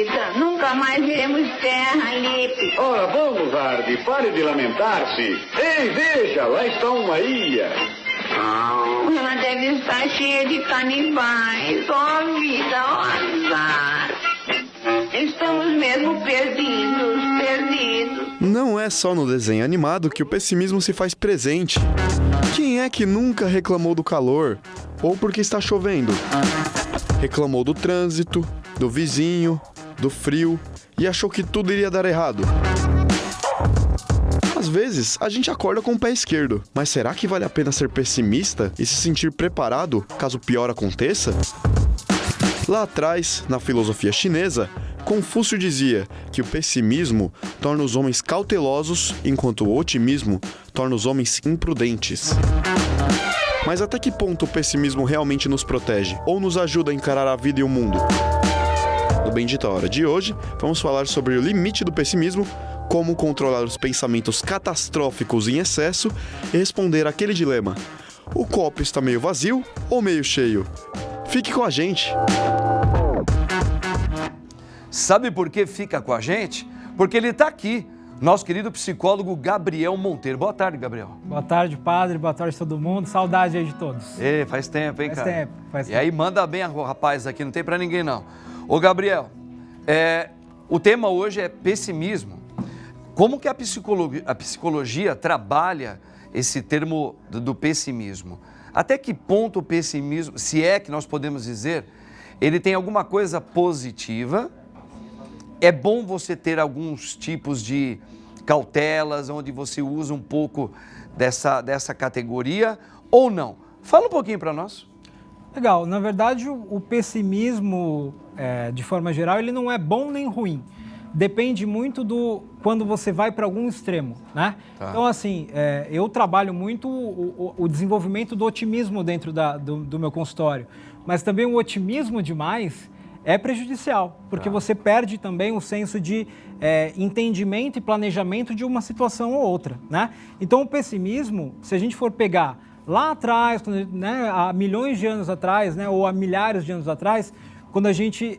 vida. Nunca mais veremos terra, Lipe. Ora, vamos, Hardy, pare de lamentar-se. Ei, veja, lá está uma ilha. Oh, ela deve estar cheia de canibais. Oh, vida, oh, azar. Estamos mesmo perdidos. Não é só no desenho animado que o pessimismo se faz presente. Quem é que nunca reclamou do calor? Ou porque está chovendo? Reclamou do trânsito, do vizinho, do frio e achou que tudo iria dar errado. Às vezes, a gente acorda com o pé esquerdo, mas será que vale a pena ser pessimista e se sentir preparado caso o pior aconteça? Lá atrás, na filosofia chinesa, Confúcio dizia que o pessimismo torna os homens cautelosos, enquanto o otimismo torna os homens imprudentes. Mas até que ponto o pessimismo realmente nos protege ou nos ajuda a encarar a vida e o mundo? No Bendita Hora de hoje, vamos falar sobre o limite do pessimismo, como controlar os pensamentos catastróficos em excesso e responder àquele dilema: o copo está meio vazio ou meio cheio? Fique com a gente! Sabe por que fica com a gente? Porque ele está aqui, nosso querido psicólogo Gabriel Monteiro. Boa tarde, Gabriel. Boa tarde, padre. Boa tarde, todo mundo. Saudade aí de todos. Ei, faz tempo, hein, cara? Faz tempo. E aí, manda bem o rapaz aqui, não tem pra ninguém, não. Ô, Gabriel, o tema hoje é pessimismo. Como que a psicologia trabalha esse termo do pessimismo? Até que ponto o pessimismo, se é que nós podemos dizer, ele tem alguma coisa positiva? É bom você ter alguns tipos de cautelas, onde você usa um pouco dessa categoria ou não? Fala um pouquinho para nós. Legal. Na verdade, o pessimismo, de forma geral, ele não é bom nem ruim. Depende muito quando você vai para algum extremo, né? Tá. Então, assim, eu trabalho muito o desenvolvimento do otimismo dentro do meu consultório, mas também o otimismo demais é prejudicial, porque você perde também o senso de entendimento e planejamento de uma situação ou outra, né? Então, o pessimismo, se a gente for pegar lá atrás, né, há milhões de anos atrás, né, ou há milhares de anos atrás, quando a gente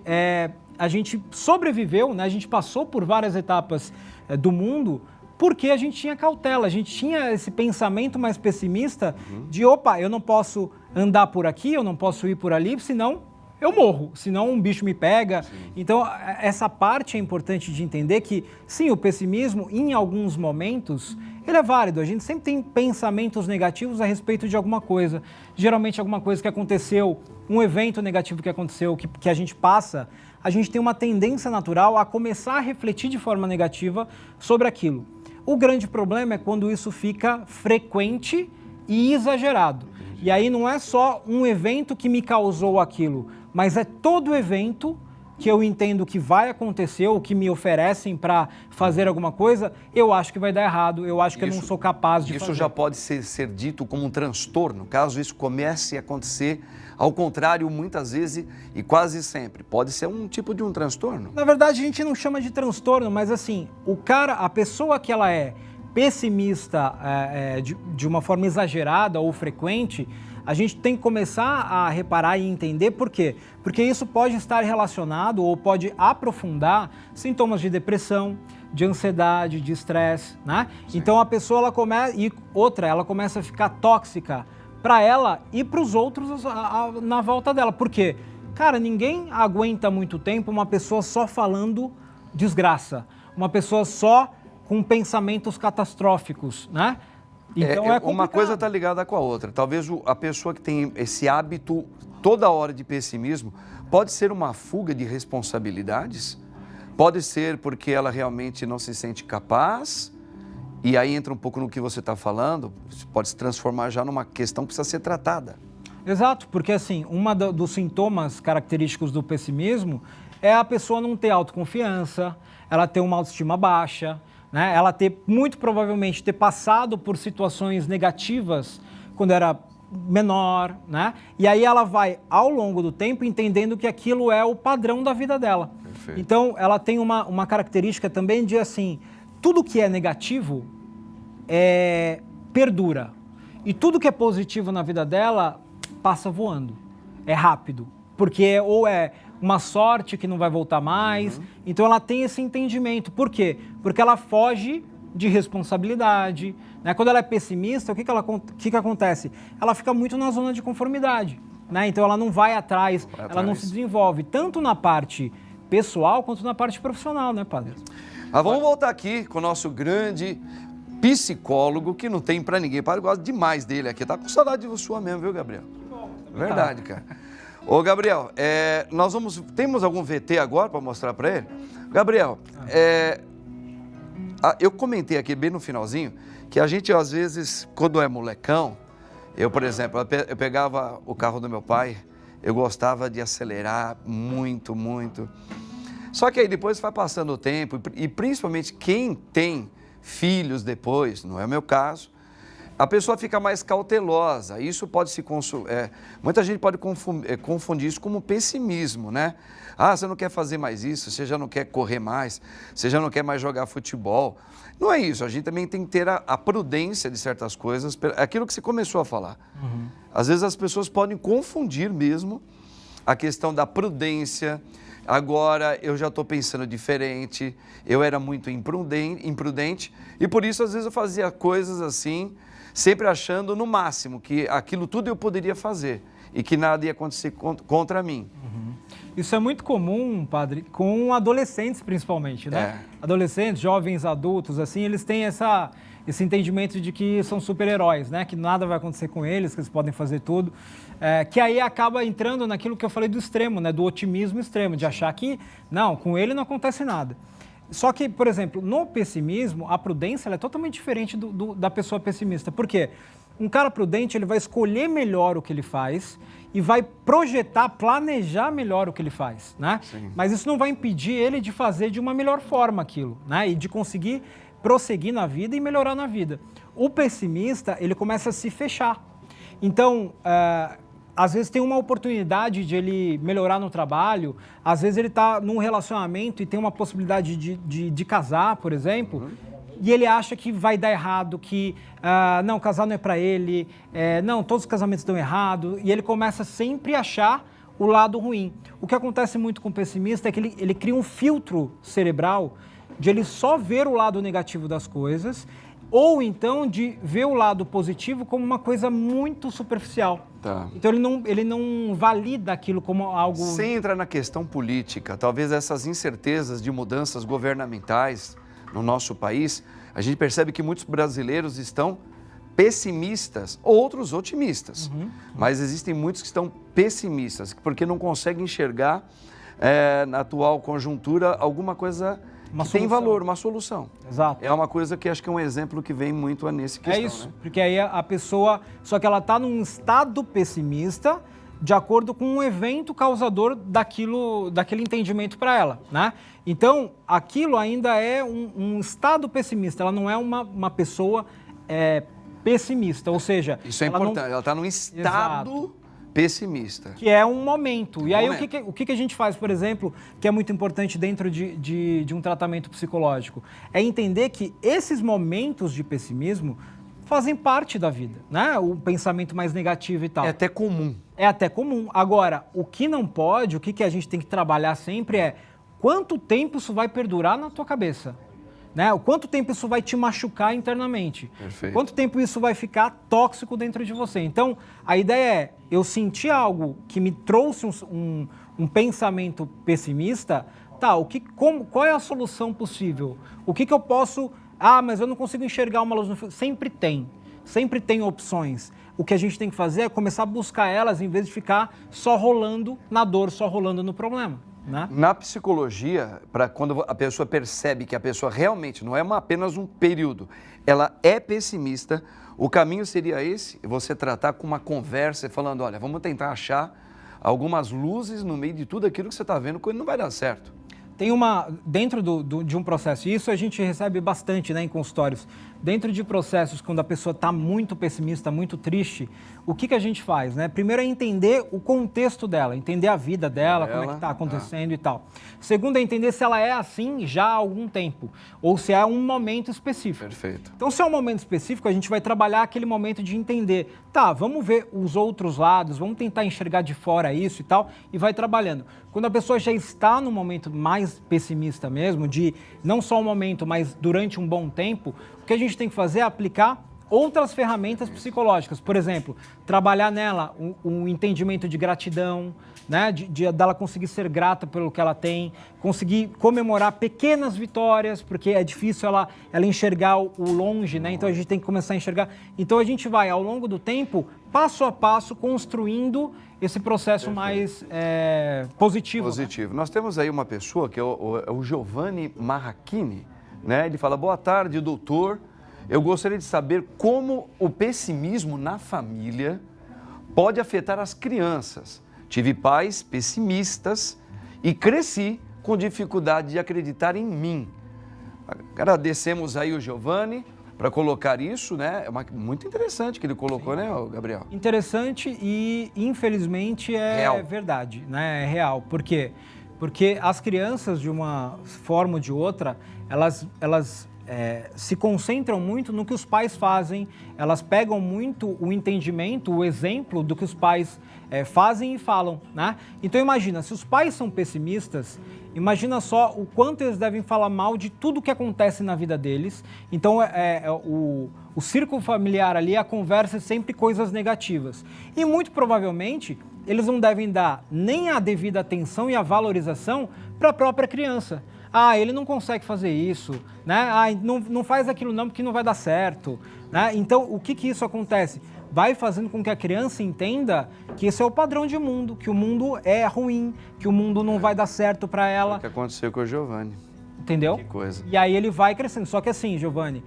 sobreviveu, né, a gente passou por várias etapas do mundo, porque a gente tinha cautela, a gente tinha esse pensamento mais pessimista de, opa, eu não posso andar por aqui, eu não posso ir por ali, senão eu morro, senão um bicho me pega. Sim. Então, essa parte é importante de entender que, sim, o pessimismo, em alguns momentos, ele é válido. A gente sempre tem pensamentos negativos a respeito de alguma coisa. Geralmente, alguma coisa que aconteceu, um evento negativo que aconteceu, que a gente passa, a gente tem uma tendência natural a começar a refletir de forma negativa sobre aquilo. O grande problema é quando isso fica frequente e exagerado. E aí não é só um evento que me causou aquilo, mas é todo evento que eu entendo que vai acontecer ou que me oferecem para fazer alguma coisa, eu acho que vai dar errado, eu acho que eu não sou capaz de fazer. Isso já pode ser dito como um transtorno, caso isso comece a acontecer, ao contrário, muitas vezes e quase sempre. Pode ser um tipo de um transtorno. Na verdade, a gente não chama de transtorno, mas assim, a pessoa que ela é pessimista de uma forma exagerada ou frequente, a gente tem que começar a reparar e entender por quê. Porque isso pode estar relacionado ou pode aprofundar sintomas de depressão, de ansiedade, de estresse, né? Sim. Então a pessoa ela começa a ficar tóxica para ela e para os outros na volta dela. Por quê? Cara, ninguém aguenta muito tempo uma pessoa só falando desgraça, uma pessoa só com pensamentos catastróficos, né? Então uma coisa está ligada com a outra. Talvez a pessoa que tem esse hábito toda hora de pessimismo pode ser uma fuga de responsabilidades, pode ser porque ela realmente não se sente capaz, e aí entra um pouco no que você está falando, pode se transformar já numa questão que precisa ser tratada. Exato, porque assim, dos sintomas característicos do pessimismo é a pessoa não ter autoconfiança, ela ter uma autoestima baixa, né? Ela muito provavelmente ter passado por situações negativas quando era menor, né? E aí ela vai, ao longo do tempo, entendendo que aquilo é o padrão da vida dela. Perfeito. Então, ela tem uma característica também de, assim, tudo que é negativo perdura. E tudo que é positivo na vida dela passa voando. É rápido. Porque ou é uma sorte que não vai voltar mais. Então ela tem esse entendimento. Por quê? Porque ela foge de responsabilidade, né? Quando ela é pessimista, o que acontece? Ela fica muito na zona de conformidade, né? Então ela não vai atrás, ela não se desenvolve, tanto na parte pessoal quanto na parte profissional, né, padre? Mas vamos voltar aqui com o nosso grande psicólogo, que não tem pra ninguém. Padre, gosta demais dele aqui. Tá com saudade de sua mesmo, viu, Gabriel? Verdade, cara. Ô, Gabriel, temos algum VT agora para mostrar para ele? Gabriel, eu comentei aqui bem no finalzinho que a gente, às vezes, quando é molecão, eu, por exemplo, eu pegava o carro do meu pai, eu gostava de acelerar muito, muito. Só que aí depois vai passando o tempo, e principalmente quem tem filhos depois, não é o meu caso, a pessoa fica mais cautelosa. Isso pode se muita gente pode confundir isso como pessimismo, né? Ah, você não quer fazer mais isso, você já não quer correr mais, você já não quer mais jogar futebol. Não é isso, a gente também tem que ter a prudência de certas coisas, aquilo que você começou a falar. Às vezes as pessoas podem confundir mesmo a questão da prudência. Agora eu já estou pensando diferente, eu era muito imprudente e por isso às vezes eu fazia coisas assim, sempre achando no máximo que aquilo tudo eu poderia fazer e que nada ia acontecer contra mim. Isso é muito comum, padre, com adolescentes principalmente, né? Adolescentes, jovens, adultos, assim, eles têm esse entendimento de que são super-heróis, né? Que nada vai acontecer com eles, que eles podem fazer tudo. Que aí acaba entrando naquilo que eu falei do extremo, né? Do otimismo extremo, de achar que, não, com ele não acontece nada. Só que, por exemplo, no pessimismo, a prudência ela é totalmente diferente da pessoa pessimista. Por quê? Um cara prudente, ele vai escolher melhor o que ele faz e vai projetar, planejar melhor o que ele faz, né? Sim. Mas isso não vai impedir ele de fazer de uma melhor forma aquilo, né? E de conseguir prosseguir na vida e melhorar na vida. O pessimista, ele começa a se fechar. Então, às vezes tem uma oportunidade de ele melhorar no trabalho, às vezes ele está num relacionamento e tem uma possibilidade de casar, por exemplo, e ele acha que vai dar errado, que não, casar não é para ele, não, todos os casamentos dão errado, e ele começa sempre a achar o lado ruim. O que acontece muito com o pessimista é que ele cria um filtro cerebral de ele só ver o lado negativo das coisas, ou então de ver o lado positivo como uma coisa muito superficial. Tá. Então ele não valida aquilo como algo... Sem entrar na questão política, talvez essas incertezas de mudanças governamentais no nosso país, a gente percebe que muitos brasileiros estão pessimistas, outros otimistas. Mas existem muitos que estão pessimistas, porque não conseguem enxergar na atual conjuntura alguma coisa que tem valor, uma solução. Exato. É uma coisa que acho que é um exemplo que vem muito nesse questão. É isso, né? Porque aí a pessoa, só que ela está num estado pessimista de acordo com um evento causador daquele entendimento para ela, né? Então, aquilo ainda é um estado pessimista, ela não é uma pessoa pessimista, ou seja... Isso é importante, ela está num estado... Exato. Pessimista. Que é um momento. E aí o que a gente faz, por exemplo, que é muito importante dentro de um tratamento psicológico? É entender que esses momentos de pessimismo fazem parte da vida, né? O pensamento mais negativo e tal. É até comum. É até comum. Agora, o que não pode, o que a gente tem que trabalhar sempre é quanto tempo isso vai perdurar na tua cabeça. Né? Quanto tempo isso vai te machucar internamente? Perfeito. Quanto tempo isso vai ficar tóxico dentro de você? Então, a ideia é, eu senti algo que me trouxe um pensamento pessimista, tá, qual é a solução possível? O que eu posso... Ah, mas eu não consigo enxergar uma luz no fim. Sempre tem opções. O que a gente tem que fazer é começar a buscar elas em vez de ficar só rolando na dor, só rolando no problema. Né? Na psicologia, quando a pessoa percebe que a pessoa realmente não é apenas um período, ela é pessimista, o caminho seria esse, você tratar com uma conversa, falando, olha, vamos tentar achar algumas luzes no meio de tudo aquilo que você está vendo, que não vai dar certo. Tem dentro de um processo, e isso a gente recebe bastante, né, em consultórios, dentro de processos quando a pessoa está muito pessimista, muito triste, o que a gente faz, né? Primeiro é entender o contexto dela, entender a vida dela, como é que está acontecendo e tal. Segundo é entender se ela é assim já há algum tempo, ou se é um momento específico. Perfeito. Então, se é um momento específico, a gente vai trabalhar aquele momento de entender, tá, vamos ver os outros lados, vamos tentar enxergar de fora isso e tal, e vai trabalhando. Quando a pessoa já está no momento mais pessimista mesmo, de não só um momento, mas durante um bom tempo, o que a gente tem que fazer é aplicar outras ferramentas psicológicas. Por exemplo, trabalhar nela um entendimento de gratidão, né? Dela conseguir ser grata pelo que ela tem, conseguir comemorar pequenas vitórias, porque é difícil ela enxergar o longe, né? Então a gente tem que começar a enxergar. Então a gente vai, ao longo do tempo, passo a passo, construindo esse processo mais positivo. Positivo. Né? Nós temos aí uma pessoa que é o Giovanni Marrachini, né? Ele fala: boa tarde, doutor. Eu gostaria de saber como o pessimismo na família pode afetar as crianças. Tive pais pessimistas e cresci com dificuldade de acreditar em mim. Agradecemos aí o Giovanni para colocar isso, né? É muito interessante que ele colocou, né, Gabriel? Interessante e, infelizmente, é real. Verdade, né? É real. Por quê? Porque as crianças, de uma forma ou de outra, elas se concentram muito no que os pais fazem, elas pegam muito o entendimento, o exemplo do que os pais fazem e falam, né? Então imagina, se os pais são pessimistas, imagina só o quanto eles devem falar mal de tudo que acontece na vida deles. Então o círculo familiar ali, a conversa é sempre coisas negativas. E muito provavelmente eles não devem dar nem a devida atenção e a valorização para a própria criança. Ah, ele não consegue fazer isso, né? Ah, não faz aquilo não porque não vai dar certo, né? Então, o que isso acontece? Vai fazendo com que a criança entenda que esse é o padrão de mundo, que o mundo é ruim, que o mundo não vai dar certo para ela. O que aconteceu com o Giovanni. Entendeu? Que coisa. E aí ele vai crescendo. Só que assim, Giovanni,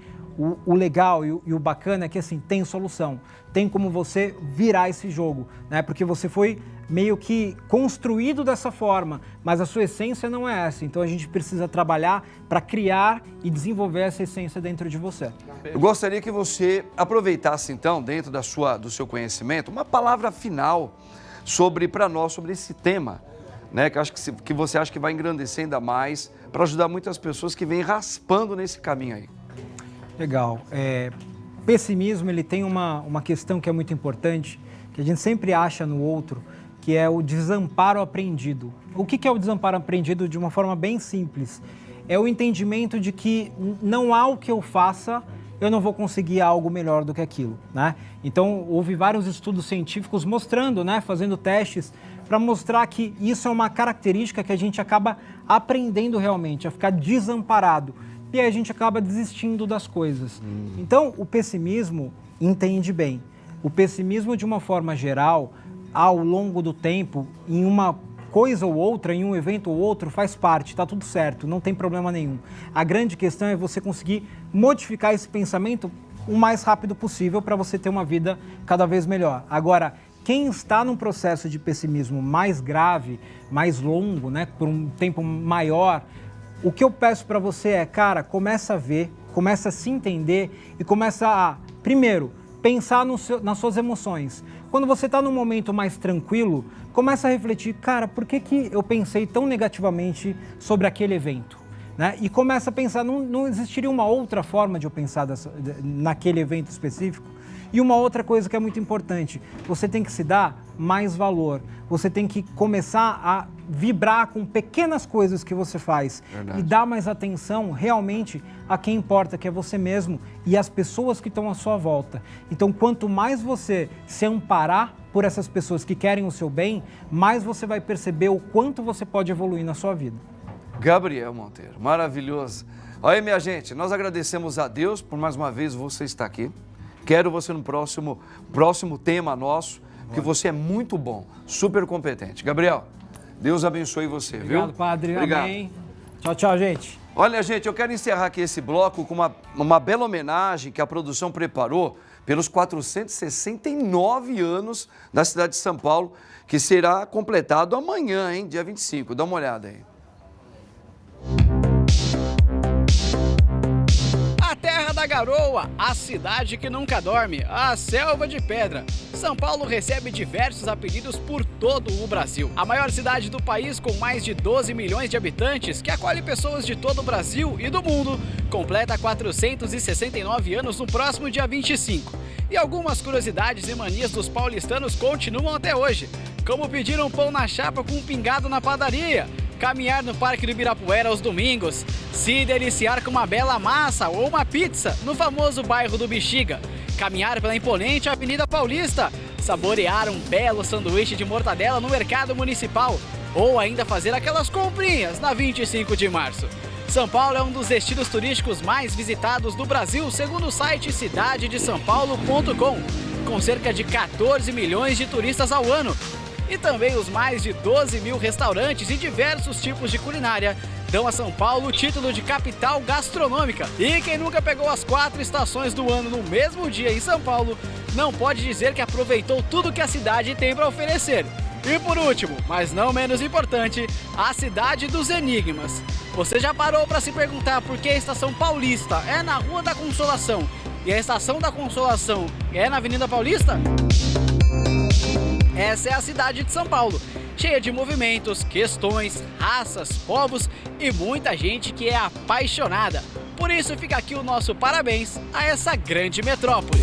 o legal e o bacana é que assim, tem solução. Tem como você virar esse jogo, né? Porque você foi meio que construído dessa forma, mas a sua essência não é essa. Então a gente precisa trabalhar para criar e desenvolver essa essência dentro de você. Eu gostaria que você aproveitasse então, dentro do seu conhecimento, uma palavra final para nós sobre esse tema, né? Que eu acho que você acha que vai engrandecer ainda mais para ajudar muitas pessoas que vêm raspando nesse caminho aí. Legal. Pessimismo, ele tem uma questão que é muito importante, que a gente sempre acha no outro, que é o desamparo aprendido. O que é o desamparo aprendido de uma forma bem simples? É o entendimento de que não há o que eu faça, eu não vou conseguir algo melhor do que aquilo, né? Então, houve vários estudos científicos mostrando, né, fazendo testes, para mostrar que isso é uma característica que a gente acaba aprendendo realmente, a ficar desamparado. E aí a gente acaba desistindo das coisas. Então, o pessimismo entende bem. O pessimismo, de uma forma geral, ao longo do tempo, em uma coisa ou outra, em um evento ou outro, faz parte, está tudo certo, não tem problema nenhum. A grande questão é você conseguir modificar esse pensamento o mais rápido possível para você ter uma vida cada vez melhor. Agora, quem está num processo de pessimismo mais grave, mais longo, né, por um tempo maior, o que eu peço para você é, cara, começa a ver, começa a se entender e começa a, primeiro, pensar nas suas emoções. Quando você está num momento mais tranquilo, começa a refletir, cara, por que eu pensei tão negativamente sobre aquele evento? Né? E começa a pensar, não existiria uma outra forma de eu pensar naquele evento específico? E uma outra coisa que é muito importante, você tem que se dar mais valor. Você tem que começar a vibrar com pequenas coisas que você faz. Verdade. E dar mais atenção realmente a quem importa, que é você mesmo e as pessoas que estão à sua volta. Então, quanto mais você se amparar por essas pessoas que querem o seu bem, mais você vai perceber o quanto você pode evoluir na sua vida. Gabriel Monteiro, maravilhoso. Olha, minha gente, nós agradecemos a Deus por mais uma vez você estar aqui. Quero você no próximo tema nosso, porque você é muito bom, super competente. Gabriel, Deus abençoe você, Obrigado, viu? Obrigado, Padre. Obrigado. Amém. Tchau, tchau, gente. Olha, gente, eu quero encerrar aqui esse bloco com uma bela homenagem que a produção preparou pelos 469 anos da cidade de São Paulo, que será completado amanhã, hein, dia 25. Dá uma olhada aí. A terra da garoa, a cidade que nunca dorme, a selva de pedra. São Paulo recebe diversos apelidos por todo o Brasil. A maior cidade do país, com mais de 12 milhões de habitantes, que acolhe pessoas de todo o Brasil e do mundo, completa 469 anos no próximo dia 25. E algumas curiosidades e manias dos paulistanos continuam até hoje, como pedir um pão na chapa com um pingado na padaria, caminhar no Parque do Ibirapuera aos domingos, se deliciar com uma bela massa ou uma pizza no famoso bairro do Bexiga, caminhar pela imponente Avenida Paulista, saborear um belo sanduíche de mortadela no Mercado Municipal ou ainda fazer aquelas comprinhas na 25 de março. São Paulo é um dos destinos turísticos mais visitados do Brasil, segundo o site cidadedesaopaulo.com, com cerca de 14 milhões de turistas ao ano. E também os mais de 12 mil restaurantes e diversos tipos de culinária dão a São Paulo o título de capital gastronômica. E quem nunca pegou as 4 estações do ano no mesmo dia em São Paulo, não pode dizer que aproveitou tudo que a cidade tem para oferecer. E por último, mas não menos importante, a cidade dos enigmas. Você já parou para se perguntar por que a Estação Paulista é na Rua da Consolação e a Estação da Consolação é na Avenida Paulista? Essa é a cidade de São Paulo, cheia de movimentos, questões, raças, povos e muita gente que é apaixonada. Por isso fica aqui o nosso parabéns a essa grande metrópole.